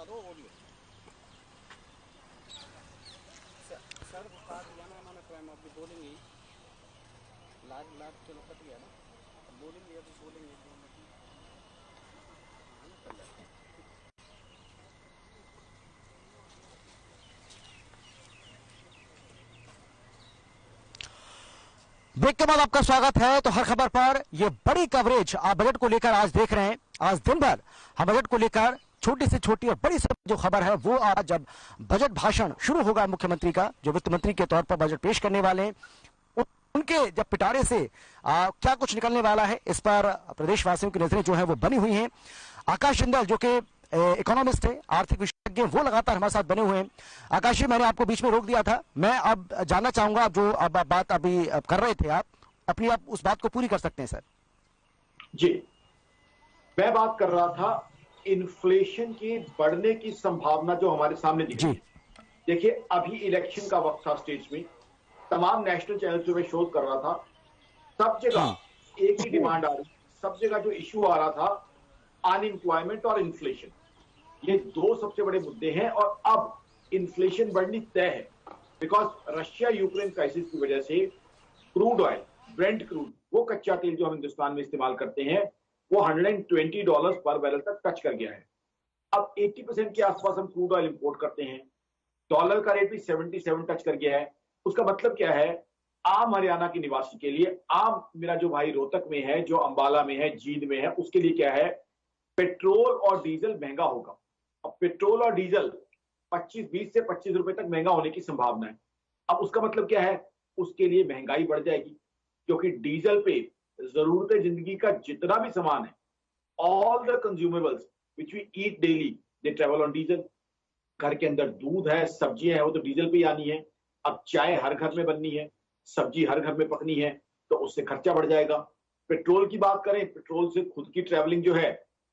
Sir बात हुआ ना हमारा टाइम अभी बोलेंगे लाइव लाइव चलो कट गया ना बोलेंगे अभी बोलेंगे ब्रेक के बाद आपका स्वागत है। तो हर खबर पर ये बड़ी कवरेज आप बजट को लेकर आज देख रहे हैं। आज दिन भर हम बजट को लेकर छोटी से छोटी और बड़ी से जो खबर है वो आज जब बजट भाषण शुरू होगा मुख्यमंत्री का, जो वित्त मंत्री के तौर पर बजट पेश करने वाले हैं, उनके जब पिटारे से क्या कुछ निकलने वाला है इस पर प्रदेशवासियों की नजरें जो है वो बनी हुई हैं। आकाश जिंदल जो कि इकोनॉमिस्ट है, आर्थिक विशेषज्ञ, वो लगातार हमारे साथ बने हुए हैं। आकाश जी, मैंने आपको बीच में रोक दिया था, मैं अब जानना चाहूंगा, आप जो अब बात अभी कर रहे थे, आप अपनी आप उस बात को पूरी कर सकते हैं सर। जी, मैं बात कर रहा था इन्फ्लेशन की बढ़ने की संभावना जो हमारे सामने दिख रही है। देखिए, अभी इलेक्शन का वक्त था, स्टेट्स में तमाम नेशनल चैनल पे मैं शोध कर रहा था, सब जगह एक ही डिमांड आ रही, सब जगह जो इश्यू आ रहा था अनएम्प्लॉयमेंट और इन्फ्लेशन, ये दो सबसे बड़े मुद्दे हैं। और अब इन्फ्लेशन बढ़नी तय है बिकॉज रशिया यूक्रेन क्राइसिस की वजह से क्रूड ऑयल, ब्रेंट क्रूड, वो कच्चा तेल जो हम हिंदुस्तान में इस्तेमाल करते हैं, वो $120 पर बैरल तक टच कर गया है। अब 80% के आसपास हम क्रूड ऑयल इंपोर्ट करते हैं, डॉलर का रेट भी 77 टच कर गया है। उसका मतलब क्या है, आम हरियाणा के निवासी के लिए, आम मेरा जो भाई रोहतक में है, जो अंबाला में है, जींद में है, उसके लिए क्या है, पेट्रोल और डीजल महंगा होगा। अब पेट्रोल और डीजल 20 से 25 रुपए तक महंगा होने की संभावना है। अब उसका मतलब क्या है, उसके लिए महंगाई बढ़ जाएगी, क्योंकि डीजल पे जरूरत जिंदगी का जितना भी सामान है, all the consumables which we eat daily, they travel on diesel. घर के अंदर दूध है, सब्जियां है, वो तो डीजल पे ही आनी है। अब चाय हर घर में बननी है, सब्जी हर घर में पकनी है, तो उससे खर्चा बढ़ जाएगा। पेट्रोल की बात करें, पेट्रोल से खुद की ट्रेवलिंग जो है,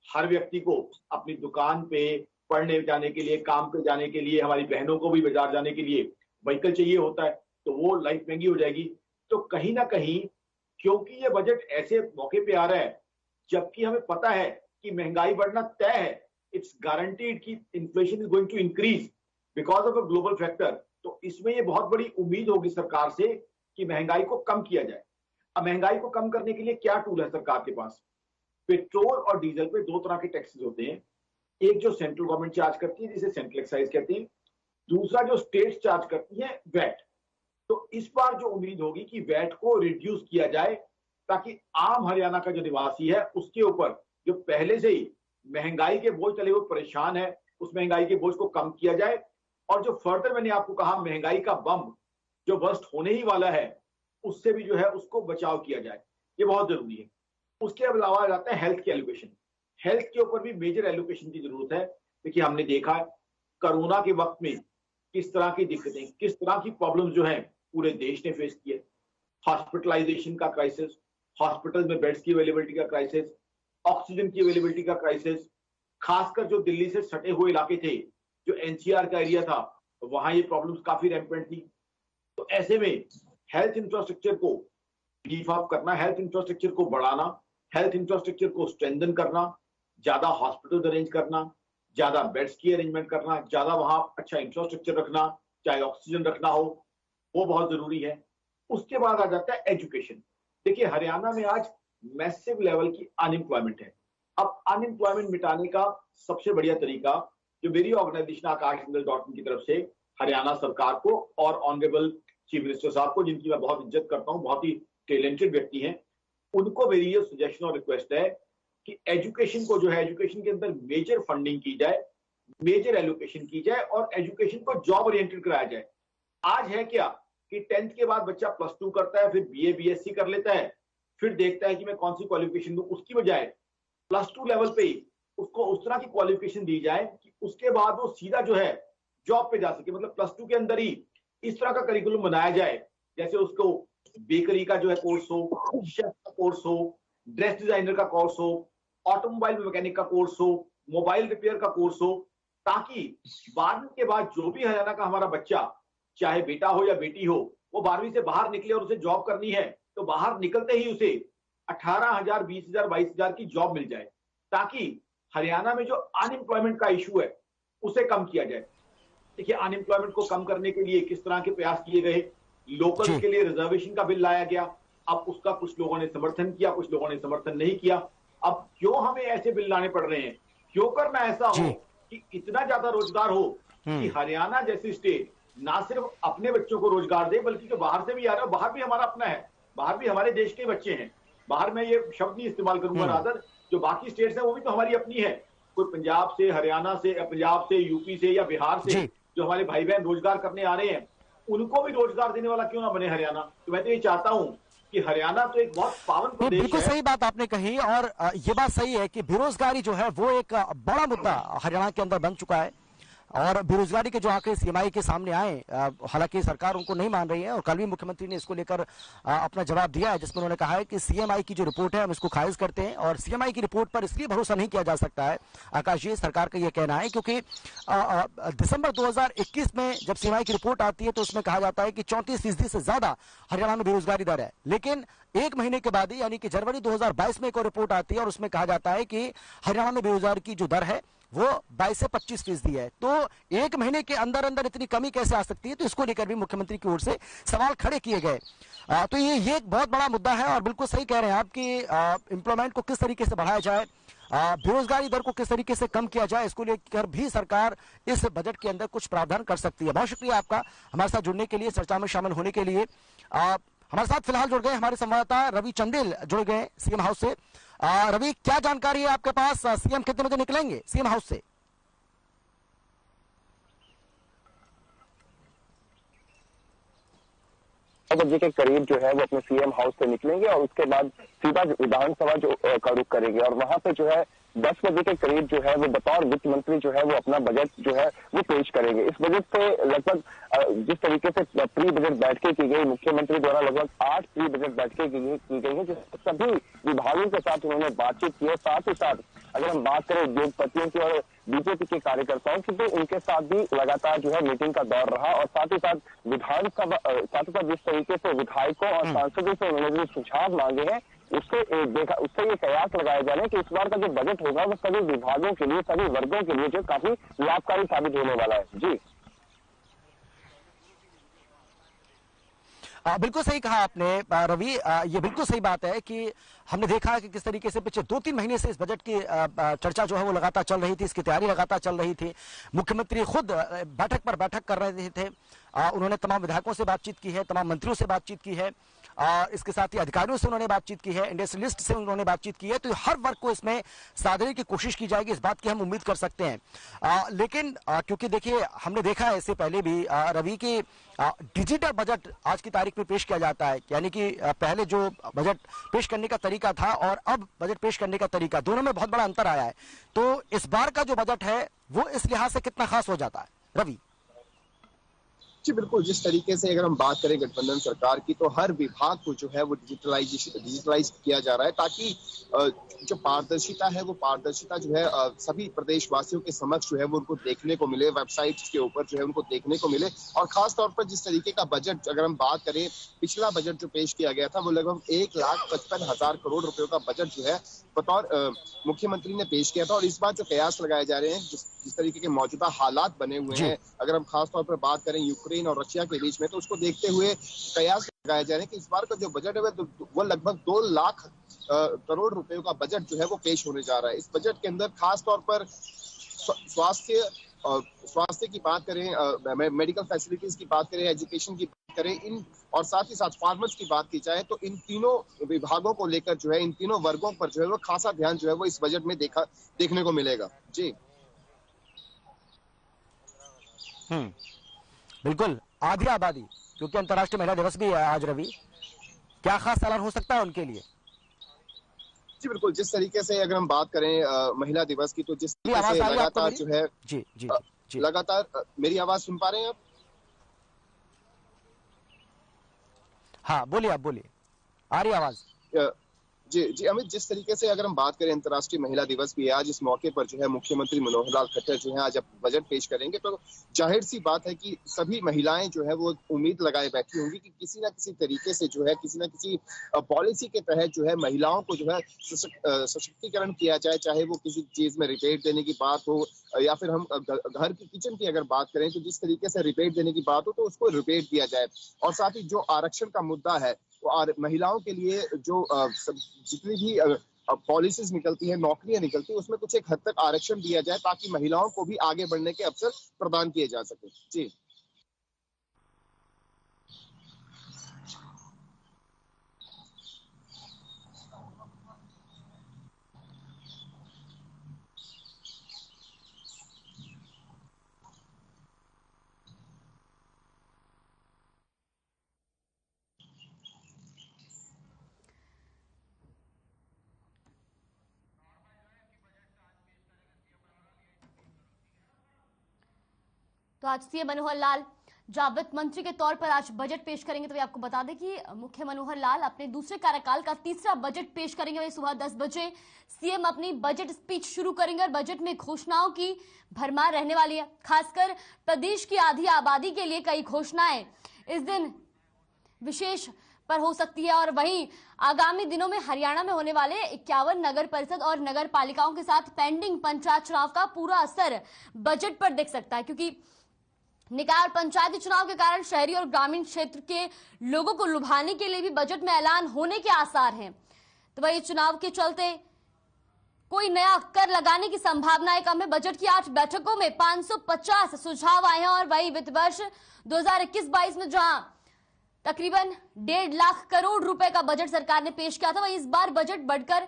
हर व्यक्ति को अपनी दुकान पे, पढ़ने जाने के लिए, काम पे जाने के लिए, हमारी बहनों को भी बाजार जाने के लिए व्हीकल चाहिए होता है, तो वो लाइफ महंगी हो जाएगी। तो कहीं ना कहीं, क्योंकि ये बजट ऐसे मौके पे आ रहा है जबकि हमें पता है कि महंगाई बढ़ना तय है, इट्स गारंटीड कि inflation is going to increase because of a global factor, तो इसमें ये बहुत बड़ी उम्मीद होगी सरकार से कि महंगाई को कम किया जाए। अब महंगाई को कम करने के लिए क्या टूल है सरकार के पास? पेट्रोल और डीजल पे दो तरह के टैक्सेस होते हैं, एक जो सेंट्रल गवर्नमेंट चार्ज करती है जिसे सेंट्रल एक्साइज कहते हैं, दूसरा जो स्टेट चार्ज करती है वैट। तो इस बार जो उम्मीद होगी कि वैट को रिड्यूस किया जाए ताकि आम हरियाणा का जो निवासी है उसके ऊपर जो पहले से ही महंगाई के बोझ तले हुए परेशान है, उस महंगाई के बोझ को कम किया जाए। और जो फर्दर मैंने आपको कहा महंगाई का बम जो बस्ट होने ही वाला है, उससे भी जो है उसको बचाव किया जाए, ये बहुत जरूरी है। उसके अलावा जाते हैं हेल्थ के एलोकेशन। हेल्थ के ऊपर भी मेजर एलोकेशन की जरूरत है। देखिए, हमने देखा है कोरोना के वक्त में किस तरह की दिक्कतें, किस तरह की प्रॉब्लम जो है पूरे देश ने फेस किए। हॉस्पिटलाइजेशन का क्राइसिस, हॉस्पिटल में बेड्स की अवेलेबिलिटी का क्राइसिस, ऑक्सीजन की अवेलेबिलिटी का क्राइसिस, खासकर जो दिल्ली से सटे हुए इलाके थे, जो एनसीआर का एरिया था, वहां ये प्रॉब्लम्स काफी रैम्पेंट थी। तो ऐसे में हेल्थ इंफ्रास्ट्रक्चर को बीफ अप करना, हेल्थ इंफ्रास्ट्रक्चर को बढ़ाना, हेल्थ इंफ्रास्ट्रक्चर को स्ट्रेंथन करना, ज्यादा हॉस्पिटल अरेंज करना, ज्यादा बेड्स की अरेंजमेंट करना, ज्यादा वहां अच्छा इंफ्रास्ट्रक्चर रखना, चाहे ऑक्सीजन रखना हो, वो बहुत जरूरी है। उसके बाद आ जाता है एजुकेशन। देखिए, हरियाणा में आज मैसिव लेवल की अनएम्प्लॉयमेंट है। अब अनएम्प्लॉयमेंट मिटाने का सबसे बढ़िया तरीका जो मेरी ऑर्गेनाइजेशन आकाशजिंदल.in की तरफ से हरियाणा सरकार को और ऑनरेबल चीफ मिनिस्टर साहब को, जिनकी मैं बहुत इज्जत करता हूं, बहुत ही टैलेंटेड व्यक्ति हैं, उनको मेरी ये सजेशन और रिक्वेस्ट है कि एजुकेशन को जो है, एजुकेशन के अंदर मेजर फंडिंग की जाए, मेजर एलोकेशन की जाए और एजुकेशन को जॉब ओरिएंटेड कराया जाए। आज है क्या कि 10th के बाद बच्चा +2 करता है, फिर बीए बीएससी कर लेता है, फिर देखता है कि मैं कौन सी क्वालिफिकेशन दूं, उसकी बजाय +2 लेवल पे ही उसको उस तरह की क्वालिफिकेशन दी जाए कि उसके बाद वो सीधा जो है जॉब पे जा सके। मतलब +2 के अंदर ही इस तरह का करिकुलम बनाया जाए जैसे उसको बेकरी का जो है कोर्स हो, शेफ का कोर्स हो, ड्रेस डिजाइनर का कोर्स हो, ऑटोमोबाइल मैकेनिक का कोर्स हो, मोबाइल रिपेयर का कोर्स हो, ताकि 12वीं के बाद जो भी हरियाणा का हमारा बच्चा, चाहे बेटा हो या बेटी हो, वो 12वीं से बाहर निकले और उसे जॉब करनी है तो बाहर निकलते ही उसे 18,000, 20,000, 22,000 की जॉब मिल जाए, ताकि हरियाणा में जो अनएम्प्लॉयमेंट का इशू है उसे कम किया जाए। देखिए, अनएम्प्लॉयमेंट को कम करने के लिए किस तरह के प्रयास किए गए। लोकल्स के लिए रिजर्वेशन का बिल लाया गया, अब उसका कुछ लोगों ने समर्थन किया, कुछ लोगों ने समर्थन नहीं किया। अब क्यों हमें ऐसे बिल लाने पड़ रहे हैं? क्यों करना ऐसा हो कि इतना ज्यादा रोजगार हो कि हरियाणा जैसी स्टेट ना सिर्फ अपने बच्चों को रोजगार दे, बल्कि जो बाहर से भी आ रहा है, बाहर भी हमारा अपना है, बाहर भी हमारे देश के बच्चे हैं। बाहर में ये शब्द नहीं इस्तेमाल करूंगा, रादर जो बाकी स्टेट्स हैं वो भी तो हमारी अपनी है। कोई पंजाब से, हरियाणा से, पंजाब से, यूपी से या बिहार से जो हमारे भाई बहन रोजगार करने आ रहे हैं, उनको भी रोजगार देने वाला क्यों ना बने हरियाणा। तो मैं तो ये चाहता हूं कि हरियाणा तो एक बहुत पावन प्रदेश है। बिल्कुल सही बात आपने कही, और ये बात सही है कि बेरोजगारी जो है वो एक बड़ा मुद्दा हरियाणा के अंदर बन चुका है। और बेरोजगारी के जो आंकड़े सीएमआई के सामने आए, हालांकि सरकार उनको नहीं मान रही है, और कल भी मुख्यमंत्री ने इसको लेकर अपना जवाब दिया है, जिसमें उन्होंने कहा है कि सीएमआई की जो रिपोर्ट है हम इसको खारिज करते हैं, और सीएमआई की रिपोर्ट पर इसलिए भरोसा नहीं किया जा सकता है आकाश जी, सरकार का यह कहना है, क्योंकि दिसंबर 2021 में जब सीएमआई की रिपोर्ट आती है तो उसमें कहा जाता है कि 34% से ज्यादा हरियाणा में बेरोजगारी दर है। लेकिन एक महीने के बाद यानी कि जनवरी 2022 में एक और रिपोर्ट आती है और उसमें कहा जाता है कि हरियाणा में बेरोजगारी की जो दर है वो 22 से 25% है। तो एक महीने के अंदर अंदर इतनी कमी कैसे आ सकती है? तो इसको लेकर भी मुख्यमंत्री की ओर से सवाल खड़े किए गए। तो ये एक बहुत बड़ा मुद्दा है, और बिल्कुल सही कह रहे हैं आप कि एम्प्लॉयमेंट को किस तरीके से बढ़ाया जाए, बेरोजगारी दर को किस तरीके से कम किया जाए, इसको लेकर भी सरकार इस बजट के अंदर कुछ प्रावधान कर सकती है। बहुत शुक्रिया आपका हमारे साथ जुड़ने के लिए, चर्चा में शामिल होने के लिए। हमारे साथ फिलहाल जुड़ गए हमारे संवाददाता रवि चंदेल जुड़ गए सीएम हाउस से। रवि, क्या जानकारी है आपके पास? सीएम कितने बजे निकलेंगे सीएम हाउस से? 9 बजे के करीब जो है वो अपने सीएम हाउस से निकलेंगे और उसके बाद सीधा विधानसभा जो का रुख करेंगे, और वहां पे जो है 10 बजे के करीब जो है वो बतौर वित्त मंत्री जो है वो अपना बजट जो है वो पेश करेंगे। इस बजट से लगभग जिस तरीके से प्री बजट बैठकें की गई, मुख्यमंत्री द्वारा लगभग 8 प्री बजट बैठकें की गई है, जिस सभी विभागों के साथ उन्होंने बातचीत की है। साथ ही साथ अगर हम बात करें उद्योगपतियों की और बीजेपी के कार्यकर्ताओं की, तो उनके साथ भी लगातार जो है मीटिंग का दौर रहा, और साथ ही साथ विधानसभा जिस तरीके से विधायकों और सांसदों से उन्होंने जो सुझाव मांगे हैं उससे ये कयास लगाए जा रहे हैं कि इस बार का जो बजट होगा वो सभी विभागों के लिए, सभी वर्गों के लिए जो काफी लाभकारी साबित होने वाला है। जी बिल्कुल सही कहा आपने रवि, ये बिल्कुल सही बात है कि हमने देखा कि किस तरीके से पिछले 2-3 महीने से इस बजट की चर्चा जो है वो लगातार चल रही थी, इसकी तैयारी लगातार चल रही थी। मुख्यमंत्री खुद बैठक पर बैठक कर रहे थे, उन्होंने तमाम विधायकों से बातचीत की है, तमाम मंत्रियों से बातचीत की है, इसके साथ ही अधिकारियों से उन्होंने बातचीत की है, इंडस्ट्रियलिस्ट से उन्होंने बातचीत की है। तो हर वर्ग को इसमें साधने की कोशिश की जाएगी, इस बात की हम उम्मीद कर सकते हैं। लेकिन क्योंकि देखिए हमने देखा है इससे पहले भी रवि की डिजिटल बजट आज की तारीख में पेश किया जाता है, यानी कि पहले जो बजट पेश करने का तरीका था और अब बजट पेश करने का तरीका, दोनों में बहुत बड़ा अंतर आया है। तो इस बार का जो बजट है वो इस लिहाज से कितना खास हो जाता है रवि? जी बिल्कुल, जिस तरीके से अगर हम बात करें गठबंधन सरकार की, तो हर विभाग को जो है वो डिजिटलाइज किया जा रहा है, ताकि जो पारदर्शिता है वो पारदर्शिता जो है सभी प्रदेशवासियों के समक्ष जो है वो उनको देखने को मिले, वेबसाइट्स के ऊपर जो है उनको देखने को मिले। और खास तौर पर जिस तरीके का बजट अगर हम बात करें, पिछला बजट जो पेश किया गया था वो लगभग 1,55,000 करोड़ रुपयों का बजट जो है बतौर मुख्यमंत्री ने पेश किया था। और इस बार जो कयास लगाए जा रहे हैं, जिस तरीके के मौजूदा हालात बने हुए हैं, अगर हम खास तौर पर बात करें यूक्रेन और रशिया के बीच में, तो उसको देखते हुए कयास लगाए जा रहे हैं कि इस बार का जो बजट है वो लगभग 2 लाख करोड़ रुपए का बजट जो है वो पेश होने जा रहा है। इस बजट के अंदर खास तौर पर स्वास्थ्य की बात करें, मेडिकल फैसिलिटीज की बात करें, एजुकेशन की बात करें, इन और साथ ही साथ फार्मर्स की बात की जाए, तो इन तीनों विभागों को लेकर जो है, इन तीनों वर्गों पर जो है वो खासा ध्यान जो है वो इस बजट में देखने को मिलेगा। जी बिल्कुल, आधी आबादी, क्योंकि अंतर्राष्ट्रीय महिला दिवस भी है आज रवि, क्या खास ऐलान हो सकता है उनके लिए? जी बिल्कुल, जिस तरीके से अगर हम बात करें महिला दिवस की, तो जिस तरीके से लगातार जो है जी लगातार मेरी आवाज सुन पा रहे हैं आप? हाँ बोलिए, आप बोलिए, आ रही आवाज। जी अमित, जिस तरीके से अगर हम बात करें अंतर्राष्ट्रीय महिला दिवस भी है आज, इस मौके पर जो है मुख्यमंत्री मनोहर लाल खट्टर जो है आज जब बजट पेश करेंगे, तो जाहिर सी बात है कि सभी महिलाएं जो है वो उम्मीद लगाए बैठी होंगी कि किसी ना किसी तरीके से जो है, किसी ना किसी पॉलिसी के तहत जो है महिलाओं को जो है सशक्तिकरण किया जाए, चाहे वो किसी चीज में रिबेट देने की बात हो, या फिर हम घर की किचन की अगर बात करें तो जिस तरीके से रिबेट देने की बात हो तो उसको रिबेट दिया जाए। और साथ ही जो आरक्षण का मुद्दा है वो महिलाओं के लिए जो जितनी भी पॉलिसीज निकलती है, नौकरियां निकलती है, उसमें कुछ एक हद तक आरक्षण दिया जाए ताकि महिलाओं को भी आगे बढ़ने के अवसर प्रदान किए जा सके। जी तो आज सीएम मनोहर लाल जब वित्त मंत्री के तौर पर आज बजट पेश करेंगे, तो आपको बता दें कि मुख्य मनोहर लाल अपने दूसरे कार्यकाल का तीसरा बजट पेश करेंगे। वही सुबह 10 बजे सीएम अपनी बजट स्पीच शुरू करेंगे और बजट में घोषणाओं की भरमार रहने वाली है। खासकर प्रदेश की आधी आबादी के लिए कई घोषणाएं इस दिन विशेष पर हो सकती है। और वहीं आगामी दिनों में हरियाणा में होने वाले 51 नगर परिषद और नगर पालिकाओं के साथ पेंडिंग पंचायत चुनाव का पूरा असर बजट पर दिख सकता है, क्योंकि निकाय और पंचायती चुनाव के कारण शहरी और ग्रामीण क्षेत्र के लोगों को लुभाने के लिए भी बजट में ऐलान होने के आसार हैं। तो वही चुनाव के चलते कोई नया कर लगाने की संभावनाएं कम है। बजट की 8 बैठकों में 550 सुझाव आए हैं और वही वित्त वर्ष 2021-22 में जहां तकरीबन 1.5 लाख करोड़ रुपए का बजट सरकार ने पेश किया था, वही इस बार बजट बढ़कर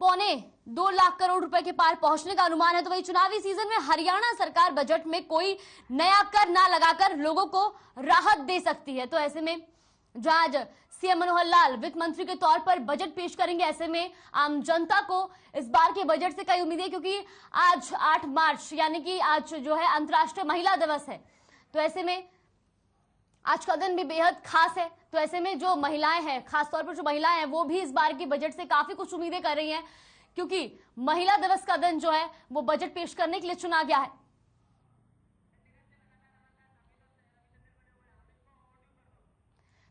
1.25 लाख करोड़ रुपए के पार पहुंचने का अनुमान है। तो वही चुनावी सीजन में हरियाणा सरकार बजट में कोई नया कर ना लगाकर लोगों को राहत दे सकती है। तो ऐसे में जहां आज सीएम मनोहर लाल वित्त मंत्री के तौर पर बजट पेश करेंगे, ऐसे में आम जनता को इस बार के बजट से कई उम्मीदें, क्योंकि आज 8 मार्च यानी कि आज जो है अंतर्राष्ट्रीय महिला दिवस है। तो ऐसे में आज का दिन भी बेहद खास है। तो ऐसे में जो महिलाएं हैं, खासतौर पर जो महिलाएं हैं, वो भी इस बार के बजट से काफी कुछ उम्मीदें कर रही हैं, क्योंकि महिला दिवस का दिन जो है वो बजट पेश करने के लिए चुना गया है।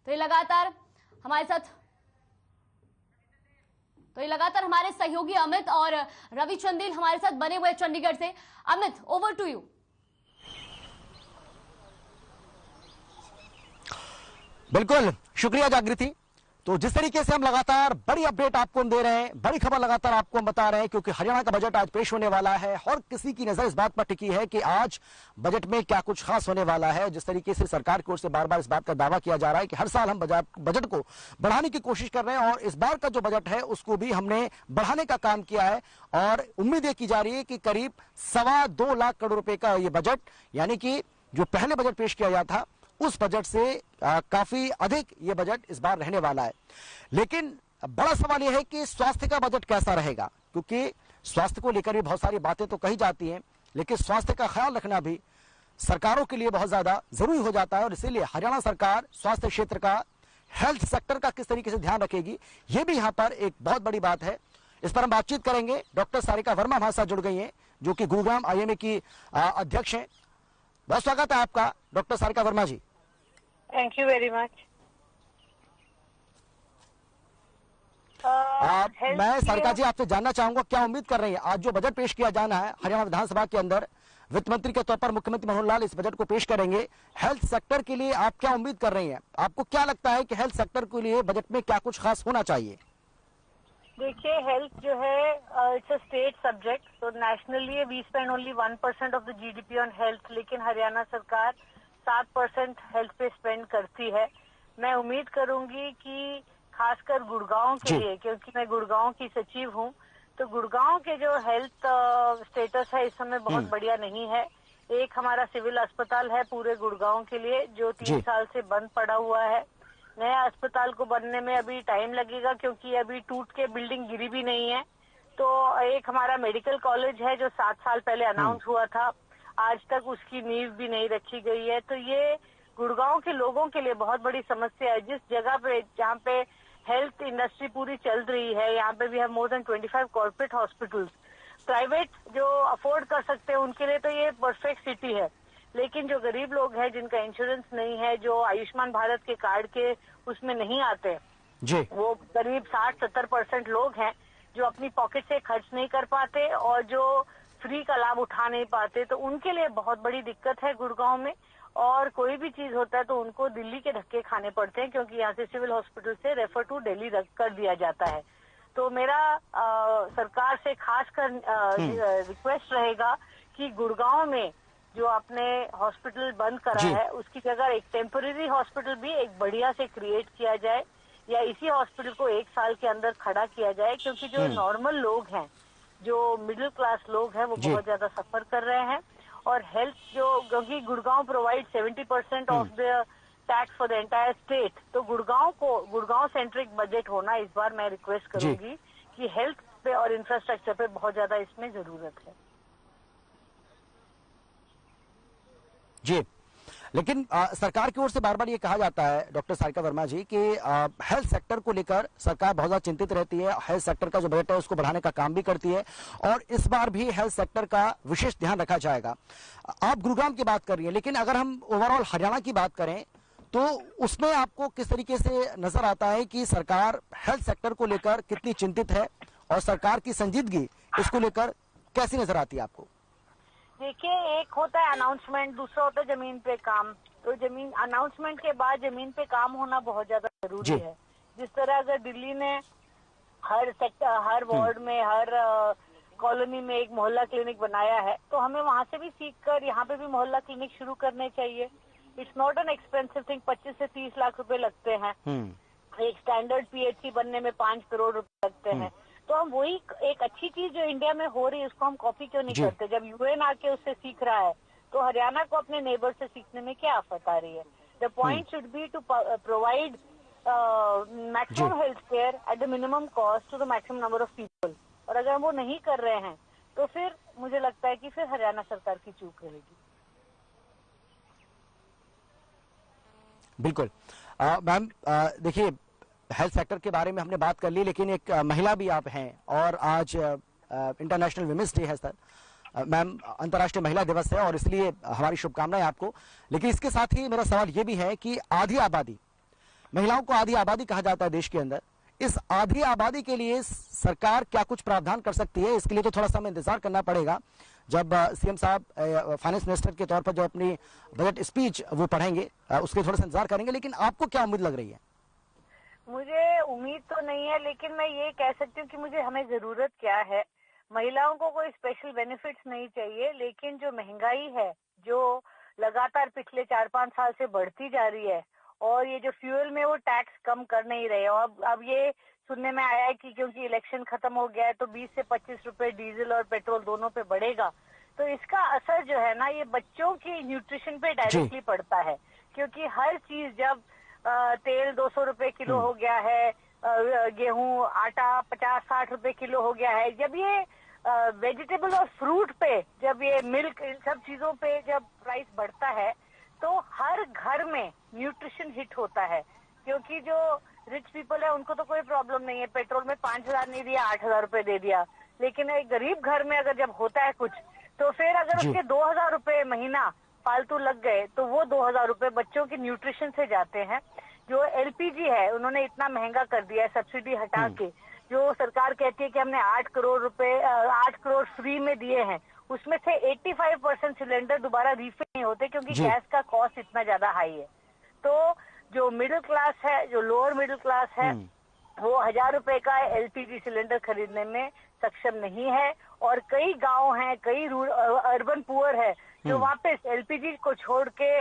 तो ये लगातार हमारे सहयोगी अमित और रवि चंदेल हमारे साथ बने हुए चंडीगढ़ से। Amit, over to you. बिल्कुल, शुक्रिया जागृति। तो जिस तरीके से हम लगातार बड़ी अपडेट आपको दे रहे हैं, बड़ी खबर लगातार आपको हम बता रहे हैं, क्योंकि हरियाणा का बजट आज पेश होने वाला है और किसी की नजर इस बात पर टिकी है कि आज बजट में क्या कुछ खास होने वाला है। जिस तरीके से सरकार की ओर से बार बार इस बात का दावा किया जा रहा है कि हर साल हम बजट को बढ़ाने की कोशिश कर रहे हैं और इस बार का जो बजट है उसको भी हमने बढ़ाने का काम किया है और उम्मीद ये की जा रही है कि करीब 2.25 लाख करोड़ रुपए का ये बजट, यानी कि जो पहले बजट पेश किया गया था उस बजट से काफी अधिक ये बजट इस बार रहने वाला है। लेकिन बड़ा सवाल यह है कि स्वास्थ्य का बजट कैसा रहेगा, क्योंकि स्वास्थ्य को लेकर भी बहुत सारी बातें तो कही जाती हैं, लेकिन स्वास्थ्य का ख्याल रखना भी सरकारों के लिए बहुत ज्यादा जरूरी हो जाता है और इसीलिए हरियाणा सरकार स्वास्थ्य क्षेत्र का, हेल्थ सेक्टर का किस तरीके से ध्यान रखेगी, यह भी यहाँ पर एक बहुत बड़ी बात है। इस पर हम बातचीत करेंगे। डॉक्टर सारिका वर्मा हमारे साथ जुड़ गई हैं, जो कि गुरुग्राम IIM की अध्यक्ष हैं। बहुत स्वागत है आपका doctor Sarika Verma ji. Thank you very much. मैं सारिका जी आपसे जानना चाहूंगा, क्या उम्मीद कर रही है आज जो बजट पेश किया जाना है हरियाणा विधानसभा के अंदर, वित्त मंत्री के तौर पर मुख्यमंत्री मनोहर लाल इस बजट को पेश करेंगे, हेल्थ सेक्टर के लिए आप क्या उम्मीद कर रही हैं? आपको क्या लगता है कि हेल्थ सेक्टर के लिए बजट में क्या कुछ खास होना चाहिए? देखिए, हेल्थ जो है इट्स अ स्टेट सब्जेक्ट, तो nationally we spend only 1% of the GDP on health, लेकिन हरियाणा सरकार 7% हेल्थ पे स्पेंड करती है। मैं उम्मीद करूंगी कि खासकर गुड़गांव के लिए, क्योंकि मैं गुड़गांव की सचिव हूं, तो गुड़गांव के जो हेल्थ स्टेटस है इस समय बहुत बढ़िया नहीं है। एक हमारा सिविल अस्पताल है पूरे गुड़गांव के लिए जो 3 साल से बंद पड़ा हुआ है। नया अस्पताल को बनने में अभी टाइम लगेगा, क्योंकि अभी टूट के बिल्डिंग गिरी भी नहीं है। तो एक हमारा मेडिकल कॉलेज है जो 7 साल पहले अनाउंस हुआ था, आज तक उसकी नींव भी नहीं रखी गई है। तो ये गुड़गांव के लोगों के लिए बहुत बड़ी समस्या है। जिस जगह पे जहाँ पे हेल्थ इंडस्ट्री पूरी चल रही है, यहाँ पे भी है more than 25 corporate hospitals. Private जो अफोर्ड कर सकते हैं उनके लिए तो ये परफेक्ट सिटी है, लेकिन जो गरीब लोग हैं जिनका इंश्योरेंस नहीं है, जो आयुष्मान भारत के कार्ड के उसमें नहीं आते जी, वो करीब 60-70% लोग हैं जो अपनी पॉकेट से खर्च नहीं कर पाते और जो फ्री का लाभ उठा नहीं पाते, तो उनके लिए बहुत बड़ी दिक्कत है गुड़गांव में। और कोई भी चीज होता है तो उनको दिल्ली के धक्के खाने पड़ते हैं, क्योंकि यहाँ से सिविल हॉस्पिटल से रेफर टू दिल्ली कर दिया जाता है। तो मेरा सरकार से खास कर रिक्वेस्ट रहेगा कि गुड़गांव में जो आपने हॉस्पिटल बंद करा है, उसकी जगह एक टेम्पररी हॉस्पिटल भी एक बढ़िया से क्रिएट किया जाए, या इसी हॉस्पिटल को 1 साल के अंदर खड़ा किया जाए, क्योंकि जो नॉर्मल लोग हैं, जो मिडिल क्लास लोग हैं, वो बहुत ज्यादा सफर कर रहे हैं। और हेल्थ क्योंकि Gurgaon provide 70% of the tax for the entire state, तो गुड़गांव सेंट्रिक बजट होना इस बार मैं रिक्वेस्ट करूंगी कि हेल्थ पे और इंफ्रास्ट्रक्चर पे बहुत ज्यादा इसमें जरूरत है। जी, लेकिन सरकार की ओर से बार बार ये कहा जाता है डॉक्टर सारिका वर्मा जी कि हेल्थ सेक्टर को लेकर सरकार बहुत ज्यादा चिंतित रहती है, हेल्थ सेक्टर का जो बजट है उसको बढ़ाने का काम भी करती है, और इस बार भी हेल्थ सेक्टर का विशेष ध्यान रखा जाएगा। आप गुरुग्राम की बात कर रही है, लेकिन अगर हम ओवरऑल हरियाणा की बात करें तो उसमें आपको किस तरीके से नजर आता है कि सरकार हेल्थ सेक्टर को लेकर कितनी चिंतित है, और सरकार की संजीदगी इसको लेकर कैसी नजर आती है आपको? देखिए, एक होता है अनाउंसमेंट, दूसरा होता है जमीन पे काम। तो जमीन अनाउंसमेंट के बाद जमीन पे काम होना बहुत ज्यादा जरूरी है। जिस तरह अगर दिल्ली ने हर सेक्टर, हर वार्ड में, हर कॉलोनी में एक मोहल्ला क्लिनिक बनाया है, तो हमें वहाँ से भी सीख कर यहाँ पे भी मोहल्ला क्लिनिक शुरू करने चाहिए। It's not an expensive thing, 25 से 30 लाख रुपए लगते हैं। एक स्टैंडर्ड पीएचसी बनने में 5 करोड़ रुपए लगते हैं। तो हम वही एक अच्छी चीज जो इंडिया में हो रही है उसको हम कॉपी क्यों नहीं करते? जब यूएन आके उससे सीख रहा है, तो हरियाणा को अपने नेबर से सीखने में क्या आफत आ रही है? The point should be to provide maximum health care at the minimum cost to the maximum number of people. और अगर हम वो नहीं कर रहे हैं तो फिर मुझे लगता है कि फिर हरियाणा सरकार की चूक रहेगी। बिल्कुल मैम, देखिए, हेल्थ सेक्टर के बारे में हमने बात कर ली, लेकिन एक महिला भी आप हैं, और आज इंटरनेशनल विमेंस डे है सर। मैम, अंतर्राष्ट्रीय महिला दिवस है, और इसलिए हमारी शुभकामनाएं आपको। लेकिन इसके साथ ही मेरा सवाल ये भी है कि आधी आबादी, महिलाओं को आधी आबादी कहा जाता है देश के अंदर, इस आधी आबादी के लिए सरकार क्या कुछ प्रावधान कर सकती है? इसके लिए तो थोड़ा सा हमें इंतजार करना पड़ेगा, जब सीएम साहब फाइनेंस मिनिस्टर के तौर पर जो अपनी बजट स्पीच वो पढ़ेंगे, उसके थोड़ा सा इंतजार करेंगे। लेकिन आपको क्या उम्मीद लग रही है? मुझे उम्मीद तो नहीं है, लेकिन मैं ये कह सकती हूँ कि हमें जरूरत क्या है। महिलाओं को कोई स्पेशल बेनिफिट्स नहीं चाहिए, लेकिन जो महंगाई है, जो लगातार पिछले 4-5 साल से बढ़ती जा रही है, और ये जो फ्यूल में वो टैक्स कम कर नहीं रहे, और अब ये सुनने में आया है कि क्योंकि इलेक्शन खत्म हो गया है तो 20 से 25 रुपए डीजल और पेट्रोल दोनों पे बढ़ेगा। तो इसका असर जो है ना, ये बच्चों की न्यूट्रिशन पे डायरेक्टली पड़ता है, क्योंकि हर चीज जब तेल 200 रुपए किलो हो गया है, गेहूं आटा 50-60 रुपए किलो हो गया है, जब ये वेजिटेबल और फ्रूट पे, जब ये मिल्क, इन सब चीजों पे जब प्राइस बढ़ता है, तो हर घर में न्यूट्रिशन हिट होता है। क्योंकि जो रिच पीपल है उनको तो कोई प्रॉब्लम नहीं है, पेट्रोल में 5,000 नहीं दिया, 8,000 रुपए दे दिया, लेकिन एक गरीब घर में अगर जब होता है कुछ, तो फिर अगर उसके 2,000 रुपए महीना फालतू लग गए, तो वो 2,000 रुपए बच्चों के न्यूट्रिशन से जाते हैं। जो एलपीजी है, उन्होंने इतना महंगा कर दिया है, सब्सिडी हटा के, जो सरकार कहती है कि हमने 8 करोड़ फ्री में दिए हैं, उसमें से 85% सिलेंडर दोबारा रीफिल नहीं होते, क्योंकि गैस का कॉस्ट इतना ज्यादा हाई है। तो जो मिडिल क्लास है, जो लोअर मिडिल क्लास है, वो 1,000 रुपए का एलपीजी सिलेंडर खरीदने में सक्षम नहीं है। और कई गांव हैं, कई अर्बन पुअर है, जो वापस एलपीजी को छोड़ के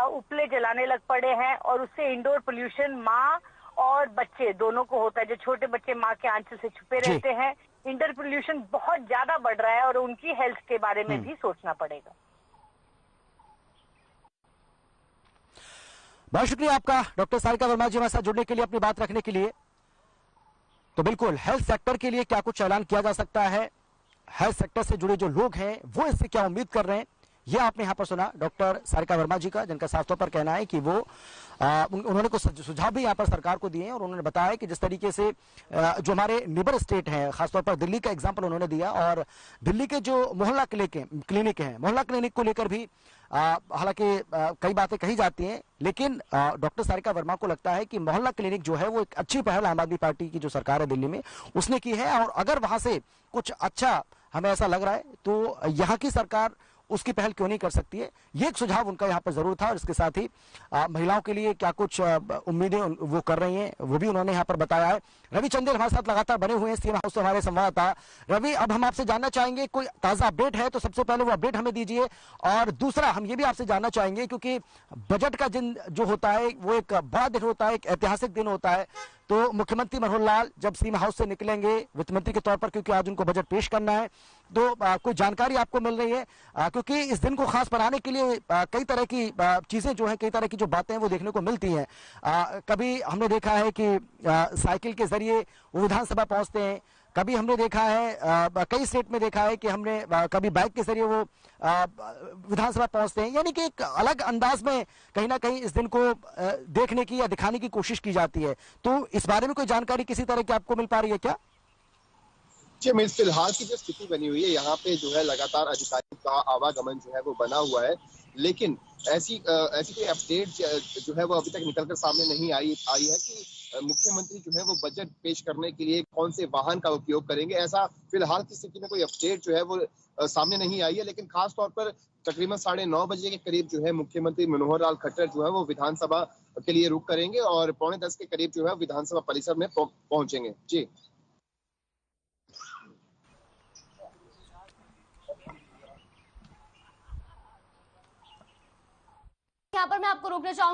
उपले जलाने लग पड़े हैं, और उससे इंडोर पोल्यूशन माँ और बच्चे दोनों को होता है। जो छोटे बच्चे माँ के आंचल से छुपे रहते हैं, इंडोर पोल्यूशन बहुत ज्यादा बढ़ रहा है, और उनकी हेल्थ के बारे में भी सोचना पड़ेगा। बहुत शुक्रिया आपका डॉक्टर सारिका वर्मा जी, हमारे साथ जुड़ने के लिए, अपनी बात रखने के लिए। तो बिल्कुल हेल्थ सेक्टर के लिए क्या कुछ ऐलान किया जा सकता है, हेल्थ सेक्टर से जुड़े जो लोग हैं वो इससे क्या उम्मीद कर रहे हैं, ये आपने यहां पर सुना डॉक्टर सारिका वर्मा जी का, जिनका साफ तौर पर कहना है कि वो उन्होंने कुछ सुझाव भी यहां पर सरकार को दिए हैं, और उन्होंने बताया कि जिस तरीके से जो हमारे नेबर स्टेट हैं, खासतौर पर दिल्ली का एग्जांपल उन्होंने दिया, और दिल्ली के जो मोहल्ला क्लिनिक हैं, मोहल्ला क्लिनिक को लेकर भी हालांकि कई बातें कही जाती हैं, लेकिन डॉक्टर सारिका वर्मा को लगता है कि मोहल्ला क्लिनिक जो है वो एक अच्छी पहल आम आदमी पार्टी की जो सरकार है दिल्ली में उसने की है, और अगर वहां से कुछ अच्छा हमें ऐसा लग रहा है, तो यहाँ की सरकार उसकी पहल क्यों नहीं कर सकती है? ये एक सुझाव उनका यहाँ पर जरूर था। और इसके साथ ही महिलाओं के लिए क्या कुछ उम्मीदें वो कर रही हैं वो भी उन्होंने यहाँ पर बताया है। रवि चंदेल हमारे साथ लगातार बने हुए हैं सीएम हाउस से, हमारे संवाददाता। रवि, अब हम आपसे जानना चाहेंगे कोई ताजा अपडेट है तो सबसे पहले वो अपडेट हमें दीजिए, और दूसरा हम ये भी आपसे जानना चाहेंगे क्योंकि बजट का दिन जो होता है वो एक बड़ा दिन होता है, एक ऐतिहासिक दिन होता है। तो मुख्यमंत्री मनोहर लाल जब सीएम हाउस से निकलेंगे वित्त मंत्री के तौर पर, क्योंकि आज उनको बजट पेश करना है, तो कोई जानकारी आपको मिल रही है? क्योंकि इस दिन को खास बनाने के लिए कई तरह की चीजें जो हैं, कई तरह की जो बातें हैं वो देखने को मिलती हैं। कभी हमने देखा है कि साइकिल के जरिए वो विधानसभा पहुंचते हैं, कभी हमने देखा है कई स्टेट में देखा है कि हमने कभी बाइक के जरिए वो विधानसभा पहुंचते हैं। यानी कि एक अलग अंदाज में कहीं ना कहीं इस दिन को देखने की या दिखाने की कोशिश की जाती है। तो इस बारे में कोई जानकारी किसी तरह की आपको मिल पा रही है क्या? जी, फिलहाल की जो स्थिति बनी हुई है यहाँ पे जो है लगातार अधिकारियों का आवागमन जो है वो बना हुआ है, लेकिन ऐसी कोई अपडेट जो है वो अभी तक निकलकर सामने नहीं आई है कि मुख्यमंत्री जो है वो बजट पेश करने के लिए कौन से वाहन का उपयोग करेंगे। ऐसा फिलहाल की स्थिति में कोई अपडेट जो है वो सामने नहीं आई है, लेकिन खास तौर पर तकरीबन 9:30 बजे के करीब जो है मुख्यमंत्री मनोहर लाल खट्टर जो है वो विधानसभा के लिए रुख करेंगे और 9:45 के करीब जो है विधानसभा परिसर में पहुंचेंगे। जी, यहाँ पर मैं आपको रोकना चाहूंगी।